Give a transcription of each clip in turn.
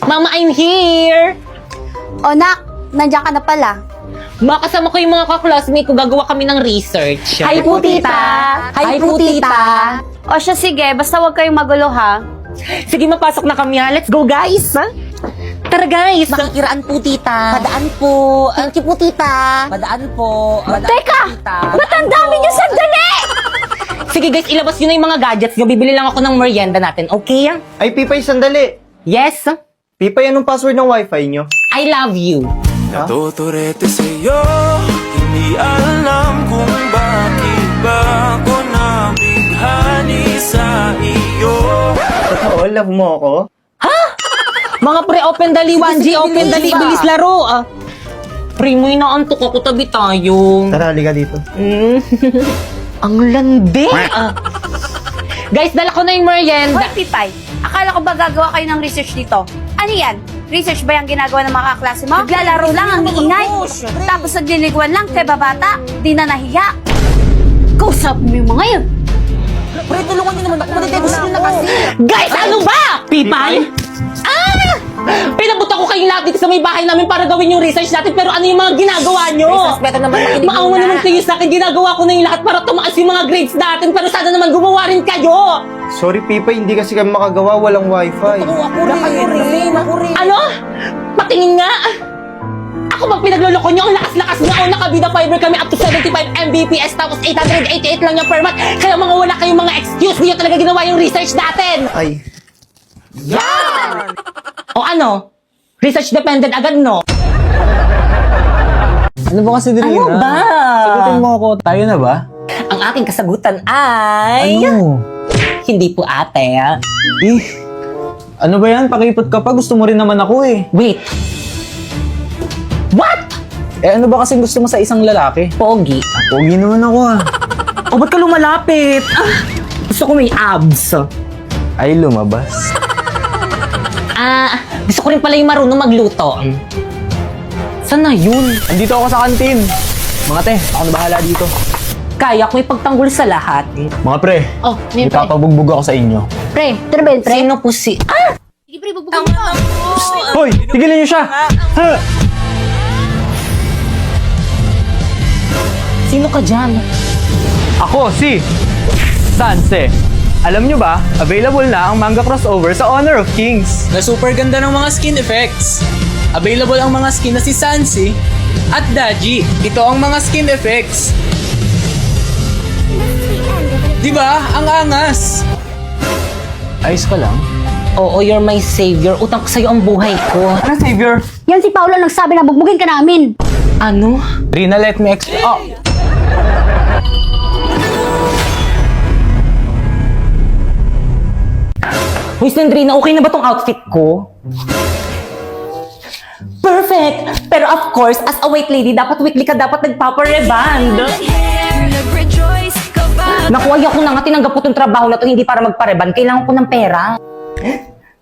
Mama, I'm here! O nak, nandiyan ka na pala. Makasama ko yung mga ka-classmate ko, gagawa kami ng research. Hi po, tita! Hi po, tita! O siya, sige, basta huwag kayong magulo, ha? Sige, mapasok na kami ha. Let's go, guys! Tara, guys! Makikiraan po, tita. Padaan po. Thank you po, tita. Padaan po. Teka! Ba't ang dami niyo sandali? Sige, guys, ilabas nyo na yung mga gadgets nyo. Bibili lang ako ng merienda natin, okay? Ay, Pipay, sandali. Yes? Pipay, anong password ng wifi nyo? I love you. Natuturete sa'yo, hindi alam kung bakit ba ako nabighani sa iyo. Totoo, love mo ako? Mga pre, open dali, 1G, open dali, bilis laro. Pre, mo inaantok ako, tabi tayo. Tara, halika dito. Ang landi. Guys, dala ko na yung merienda. Hoy, Pipay, akala ko ba gagawa kayo ng research dito? Ano yan? Research ba yung ginagawa ng mga kaklase mo? Naglalaro lang ang iingay. Tapos nagliliguan lang kay babata. Di na nahiya. Kausap mo yung mga yun. Pre, tulungan niyo naman. Matitibos niyo na kasi. Guys, ano ba? Pipay? Pinabuta ko kayong lahat dito sa may bahay namin para gawin yung research natin, pero ano yung mga ginagawa nyo? Research, better naman makinig Maawa muna. naman kayo sa akin, ginagawa ko na yung lahat para tumaas yung mga grades natin, pero sana naman gumawa rin kayo! Sorry, Pipay, hindi kasi kami makagawa, walang wifi. Ako rin. Ano? Patingin nga! Ako bang pinagluloko nyo? Ang lakas-lakas nga! O, nakabida fiber kami up to 75 Mbps, tapos 888 lang yung per month. Kaya mga wala kayong mga excuse, hindi nyo talaga ginawa yung research natin! Ay, O ano? Research dependent agad, no? Ano ba kasi, Drina? Ano ba? Sagutin mo ako. Tayo na ba? Ang aking kasagutan ay... Ano? Hindi po ate. Eh, ano ba yan? Pakipot ka pa. Gusto mo rin naman ako eh. Wait. What? Eh, ano ba kasi gusto mo sa isang lalaki? Pogi. Pogi naman ako ah. O, ba't ka lumalapit? Gusto ko may abs. Ay, lumabas. Gusto ko rin pala yung marunong magluto. Saan na yun? Andito ako sa kantin. Mga te, ako na bahala dito. Kaya ko ipagtanggol sa lahat. Mga pre, Oh, may pre. ipapabugbog ako sa inyo. Pre, ano ba yun, pre? Sino po si... Sige, pre, bubugin mo. Hoy, tigilan niyo siya! Ha? Sino ka dyan? Ako si Sanse. Alam nyo ba, available na ang manga crossover sa Honor of Kings. Na super ganda ng mga skin effects. Available ang mga skin na si Sansi at Daji. Ito ang mga skin effects. Diba? Ang angas. Ayos ka lang? Oo, you're my savior. Utang ko sa'yo ang buhay ko. Ano, Savior? Yan si Paolo nagsabi na bugbugin ka namin. Ano? Rina, let me explain. Oh! Hoy, Sandrina, okay na ba tong outfit ko? Perfect! Pero of course, as a white lady, dapat weekly ka dapat nagpapareband. Naku, ayaw ko na nga tinanggap ko tong trabaho na to hindi para magpareband. Kailangan ko ng pera.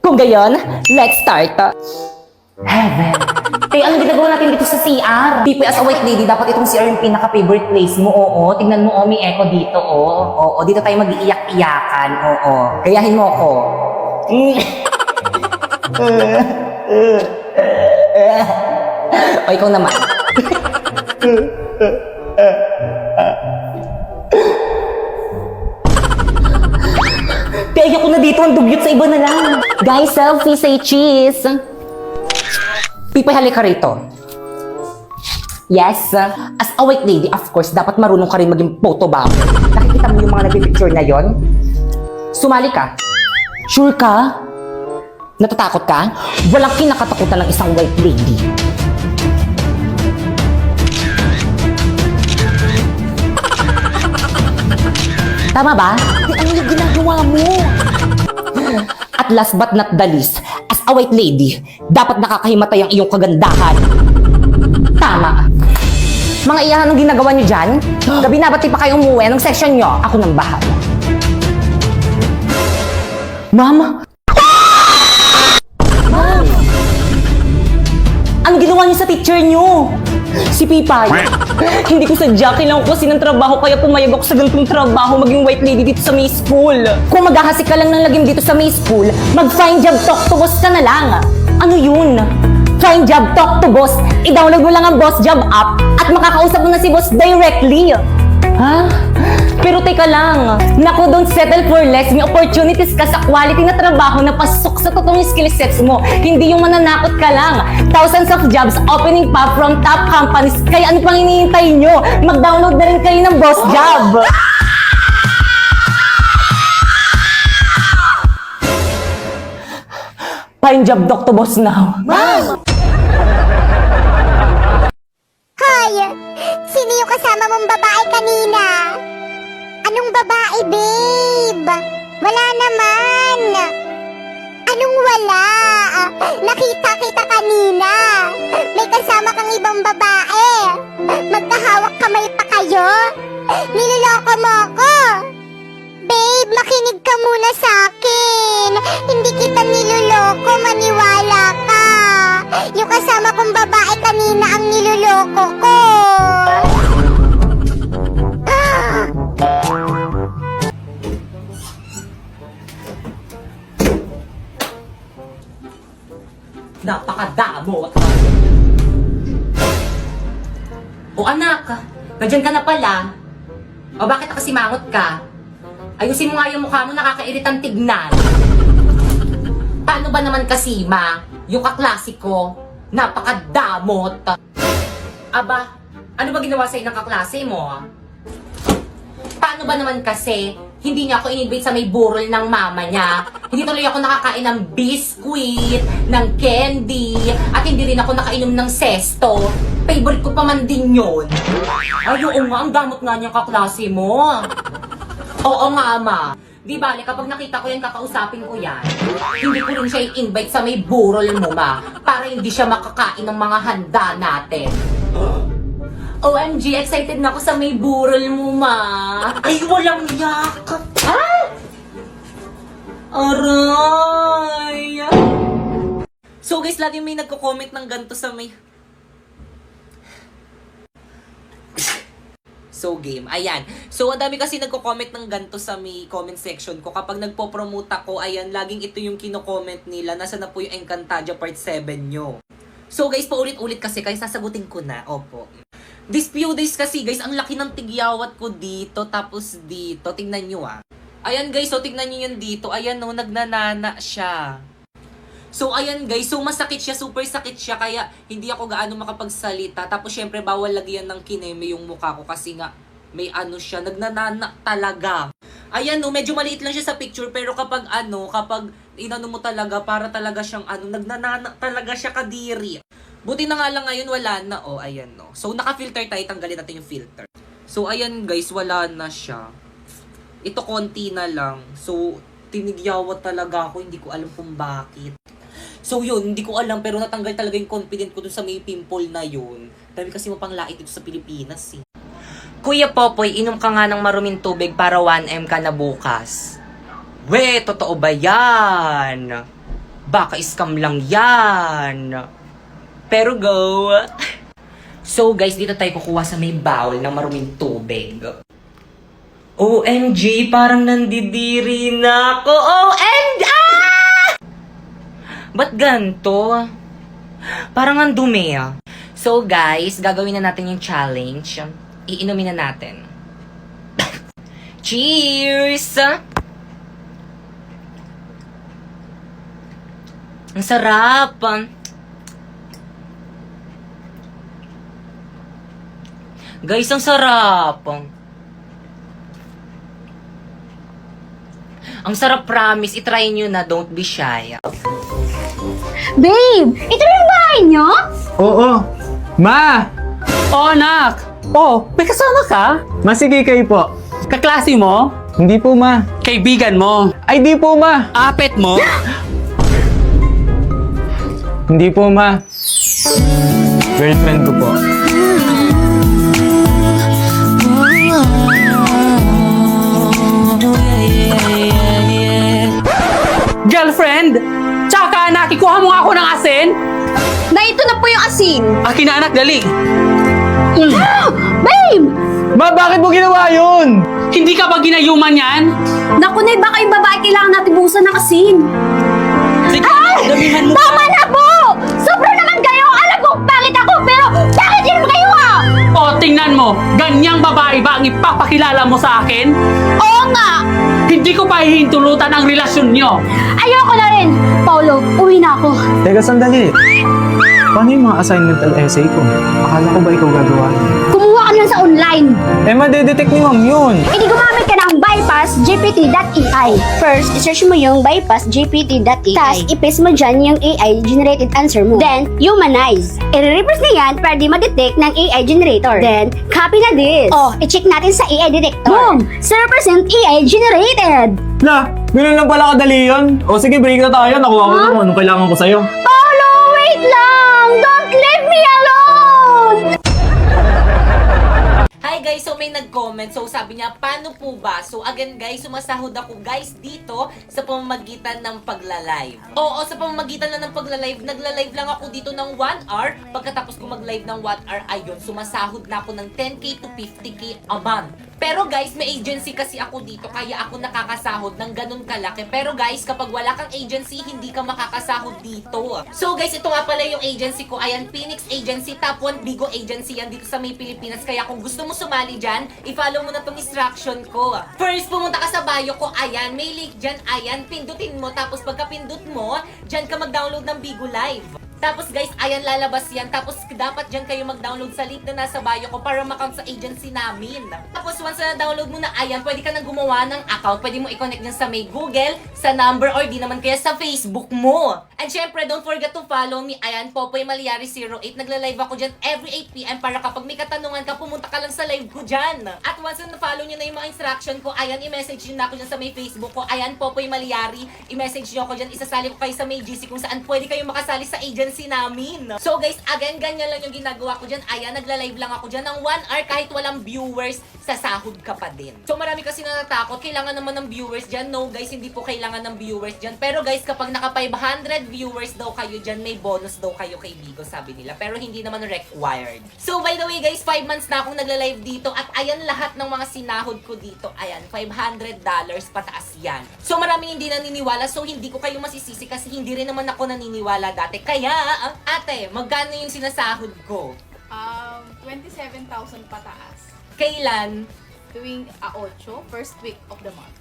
Kung gayon, let's start. Heaven. Kaya anong ginagawa natin dito sa CR? Pipoy, as a white lady, dapat itong CR yung pinaka-favorite place mo. Oo, tignan mo, may echo dito, oo. Oo, dito tayo mag-iiyak-iyakan. Oo, gayahin mo ako. O, ikaw naman. Kaya ko na dito, ang dugyot sa iba na lang. Guys, selfie, say cheese. Pipay, halika rito. Yes, as a white lady, of course, dapat marunong ka rin maging photo bomb. Nakikita mo yung mga nagpipicture na yon? Sumali ka. Sure ka? Natatakot ka? Walang kinakatakutan ng isang white lady. Tama ba? Ano yung ginagawa mo? At last but not the least, as a white lady, dapat nakakahimatay ang iyong kagandahan. Tama. Mga iyahan, anong ginagawa niyo dyan? Gabi na, ba't di pa kayo umuwi? Anong section niyo? Ako nang bahala. Mama! Ma'am! Anong ginawa niyo sa teacher niyo? Si Pipay. Hindi ko sadya, kailangan ko kasi ng trabaho kaya pumayag ako sa ganitong trabaho maging white lady dito sa May School. Kung maghahasik ka lang ng lagim dito sa May School, mag-find job talk to boss ka na lang. Ano yun? Find job, talk to boss. I-download mo lang ang Boss Job app at makakausap mo na si boss directly. Ha? Pero teka lang. Naku, don't settle for less. May opportunities ka sa quality na trabaho na pasok sa totoong skill sets mo. Hindi yung mananakot ka lang. Thousands of jobs opening pa from top companies. Kaya ano pang hinihintay nyo? Mag-download na rin kayo ng Boss Job. Find job, talk to boss now. Hoy! Sino yung kasama mong babae kanina? Anong babae, babe? Wala naman! Anong wala? Nakita kita kanina! May kasama kang ibang babae! Magkahawak kamay pa kayo? Niloloko mo ako! Babe, makinig ka muna sa akin! Hindi kita niloloko, maniwala ka! Yung kasama kong babae kanina ang niloloko ko! Napakadamo. O anak, nandiyan ka na pala. O bakit nakasimangot ka? Ayusin mo nga yung mukha mo, nakakairitang tignan. Paano ba naman kasi, ma? Yung kaklasiko, napakadamot. Aba, ano ba ginawa sa'yo ng kaklase mo? Paano ba naman kasi, hindi niya ako in-invite sa may burol ng mama niya. Hindi tuloy ako nakakain ng biscuit, ng candy, at hindi rin ako nakainom ng sesto. Favorite ko pa man din yun. Ay, oo nga, ang damot nga niyang kaklase mo. Oo nga, ama. Di bale, kapag nakita ko yan, kakausapin ko yan. Hindi ko rin siya i-invite sa may burol mo, ma. Para hindi siya makakain ng mga handa natin. OMG, excited na ako sa may burol mo, ma. Ay, walang yakap. Ah! Aray! So guys, lagi may nagko-comment ng ganito sa may... So game, ayan. So ang dami kasi nagko-comment ng ganito sa may comment section ko. Kapag nagpo-promote ako, ayan, laging ito yung kino-comment nila. Nasa na po yung Encantadia Part 7 nyo. So guys, paulit-ulit kasi, kaya sasagutin ko na. Opo. This few days kasi guys, ang laki ng tigyawat ko dito, tapos dito. Tingnan nyo ah. Ayan guys, so tingnan nyo yun dito. Ayan no, nagnanana siya. So ayan guys, so masakit siya, super sakit siya, kaya hindi ako gaano makapagsalita. Tapos syempre bawal lagyan ng kineme yung mukha ko kasi nga may ano siya, nagnanana talaga. Ayan no, medyo maliit lang siya sa picture, pero kapag inano mo talaga, para talaga siyang nagnanana talaga siya kadiri. Buti na nga lang ngayon wala na, oh, ayan no. So naka-filter tayo, tanggalin natin yung filter. So ayan guys, wala na siya. Ito konti na lang. So tinigyawat talaga ako, hindi ko alam kung bakit. So yun, hindi ko alam, pero natanggal talaga yung confident ko dun sa may pimple na yun. Dami kasi mapanglait dito sa Pilipinas eh. Kuya Popoy, inom ka nga ng maruming tubig para 1M ka na bukas. We, totoo ba yan? Baka scam lang yan. Pero go. So guys, dito tayo kukuha sa may bowl ng maruming tubig. OMG, parang nandidiri na ako. OMG! Ba't ganito? Parang ang dumi ah. So guys, gagawin na natin yung challenge. Iinumin na natin. Cheers! Ang sarap! Guys, ang sarap! Ang sarap, promise. I-try nyo na, don't be shy. Babe, ito na yung bahay niyo? Oo. Ma! Oh, anak! Oh, may kasama ka? Masige kayo po. Kaklase mo? Hindi po, ma. Kaibigan mo? Ay, di po, ma. Apet mo? Hindi po, ma. Girlfriend ko po. Girlfriend? Tsaka anak, ikuha mo nga ako ng asin? Na ito na po yung asin. Akin na anak, dali. Babe! Ma, bakit mo ginawa yun? Hindi ka ba ginayuman yan? Naku, Nay, baka yung babae kailangan natin buhusan ng asin. Sige, damihan mo. Tama na po! Ganyang babae ba ang ipapakilala mo sa akin? Oo nga! Hindi ko pa hihintulutan ang relasyon nyo. Ayoko na rin! Paulo, uwi na ako. Teka, sandali. Paano yung mga assignmental essay ko? Akala ko ba ikaw gagawa? Kumuha ka lang sa online. Eh, madedetect ni ma'am yun. Hindi gumamit ka ng bypassgpt.ai. First, isearch mo yung bypassgpt.ai. Tapos, i-paste mo dyan yung AI-generated answer mo. Then, humanize. I-reverse na yan para di ma-detect ng AI generator. Then, copy na this. Oh, i-check natin sa AI detector. Boom! 0% AI generated! La, ganun lang pala kadali yun. O sige, break na tayo. Nakuha ko na kung anong kailangan ko sa'yo. Paulo, wait lang! Don't leave me alone! Hi guys, so may nag-comment. So sabi niya, paano po ba? So again guys, sumasahod ako guys dito sa pamamagitan ng pagla-live. Oo, sa pamamagitan lang ng pagla-live. Nagla-live lang ako dito ng 1 hour. Pagkatapos ko mag-live ng 1 hour, ayun, sumasahod na ako ng 10k to 50k a month. Pero guys, may agency kasi ako dito, kaya ako nakakasahod ng ganun kalaki. Pero guys, kapag wala kang agency, hindi ka makakasahod dito. So guys, ito nga pala yung agency ko. Ayan, Phoenix Agency, Top 1 Bigo Agency yan dito sa may Pilipinas. Kaya kung gusto mo sumali dyan, i-follow mo na tong instruction ko. First, pumunta ka sa bio ko. Ayan, may link dyan. Ayan, pindutin mo. Tapos pagka pindut mo, dyan ka mag-download ng Bigo Live. Tapos guys, ayan, lalabas yan. Tapos dapat dyan kayo mag-download sa link na nasa bio ko para makount sa agency namin. Tapos once na download mo na, ayan, pwede ka nang gumawa ng account. Pwede mo i-connect dyan sa may Google, sa number, or di naman kaya sa Facebook mo. And syempre, don't forget to follow me. Ayan, Popoy Malyari 08. Nagla-live ako dyan every 8 PM para kapag may katanungan ka, pumunta ka lang sa live ko dyan. At once na follow nyo na yung mga instruction ko, ayan, i-message nyo na ako dyan sa may Facebook ko. Ayan, Popoy Malyari. I-message nyo ako dyan. Isasali ko kayo sa may GC kung saan pwede kayo makasali sa agency namin. So guys, again, ganyan lang yung ginagawa ko dyan. Ayan, nagla-live lang ako dyan ng 1 hour kahit walang viewers, sasahod ka pa din. So marami kasi natatakot, kailangan naman ng viewers dyan. No guys, hindi po kailangan ng viewers dyan. Pero guys, kapag naka 500 viewers daw kayo dyan, may bonus daw kayo kay Bigo, sabi nila. Pero hindi naman required. So by the way guys, 5 months na akong nagla-live dito at ayan lahat ng mga sinahod ko dito. Ayan, $500 pataas yan. So maraming hindi naniniwala, so hindi ko kayo masisisi kasi hindi rin naman ako naniniwala dati. Kaya, ate, magkano yung sinasahod ko? 27,000 pataas. Kailan? Tuwing 8, first week of the month.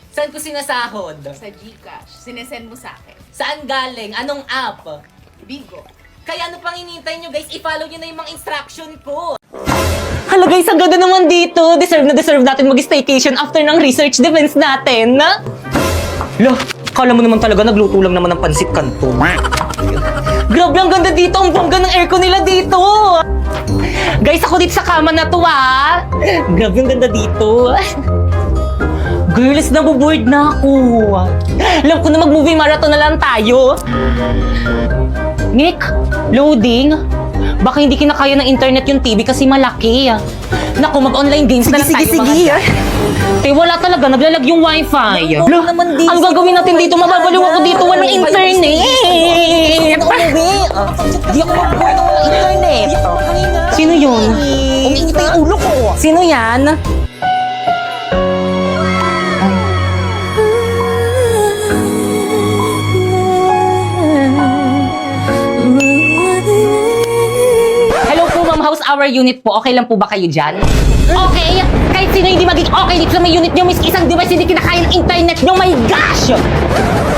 Saan ko sinasahod? Sa GCash. Sinesend mo sa akin. Saan galing? Anong app? Bigo. Kaya ano pang hinihintay nyo guys? I-follow nyo na yung mga instruction ko. Hala guys, ang ganda naman dito. Deserve na deserve natin mag-staycation after ng research defense natin. Lo, kala mo naman talaga nagluto lang naman ng pansit kanto. Grabe, ang ganda dito. Ang bongga ng aircon nila dito. Guys, ako dito sa kama na to Grabe, ang ganda dito. Girls, nabuboard na ako. Alam ko na mag-movie marathon na lang tayo. Nick, loading. Baka hindi kinakaya ng internet yung TV kasi malaki. Naku, mag-online games na lang tayo mga dyan. Eh, wala talaga. Naglalag yung wifi. Lo, ang gagawin natin dito, mababaliw ako dito. Walang internet. Di ako mag-board ng walang internet. Sino yun? Umiinit na yung ulo ko. Sino yan? House hour unit po, okay lang po ba kayo dyan? Okay! Kahit sino hindi maging okay dito sa may unit nyo, miss isang device hindi kinakaya ng internet nyo, my gosh!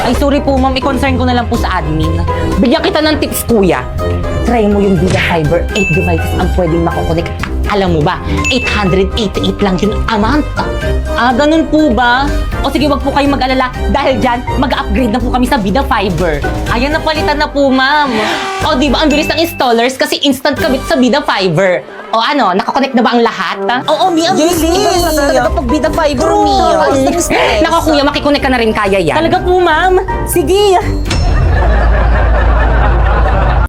Ay, sorry po ma'am, i-concern ko na lang po sa admin. Bigyan kita ng tips, kuya. Try mo yung Vida Fiber, 8 devices ang pwedeng makokonek. Alam mo ba, 888 lang yun a month. Ah, ganun po ba? O sige, wag po kayong mag-alala. Dahil dyan, mag-upgrade na po kami sa Vida Fiber. Ayan, napalitan na po, ma'am. O, di ba, ang bilis ng installers kasi instant kabit sa Vida Fiber. O ano, nakakonect na ba ang lahat? Oo, Mi, ang bilis. Iba talaga pag Vida Fiber, Mi. Naku, kuya, makikonek ka na rin kaya yan. Talaga po, ma'am. Sige.